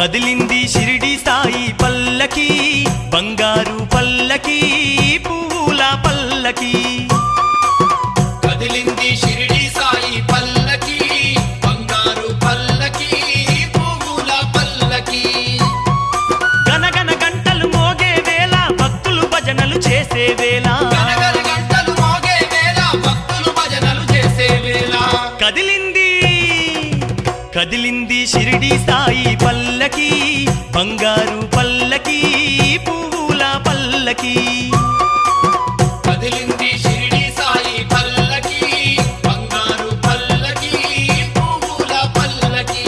కదిలింది షిరిడి సాయి పల్లకి బంగారు పల్లకి పువ్వుల పల్లకి కదిలింది షిరిడి సాయి పల్లకి బంగారు పల్లకి పువ్వుల పల్లకి గనగన గంటలు మోగే వేళ భక్తులు భజనలు చేసే వేళ గనగన గంటలు మోగే వేళ భక్తులు భజనలు చేసే వేళ కదిలింది షిరిడి సాయి పల్లకి బంగారు పల్లకి పువ్వుల పల్లకి కదిలింది షిరిడి సాయి పల్లకి బంగారు పల్లకి పువ్వుల పల్లకి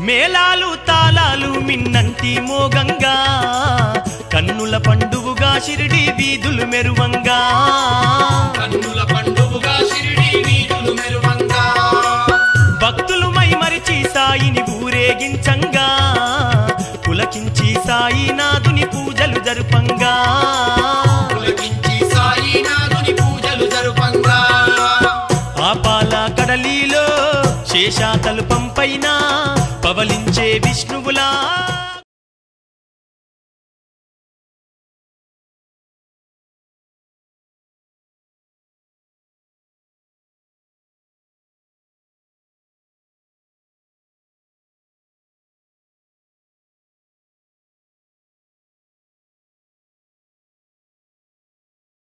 మేళాలు తాళాలు మిన్నంటి మోగంగా కన్నుల పండువుగా షిరిడి వీధులు మెరువంగా కన్నుల పండువుగా షిరిడి వీధులు మెరువంగా భక్తులు మైమరిచి సాయిని ఊరేగించంగా పులకించి సాయినాథుని పూజలు జరుపంగా పులకించి సాయినాథుని పూజలు జరుపంగా ఆపాల కడలిలో శేషాతల్పం పైన పవలించే విష్ణువులా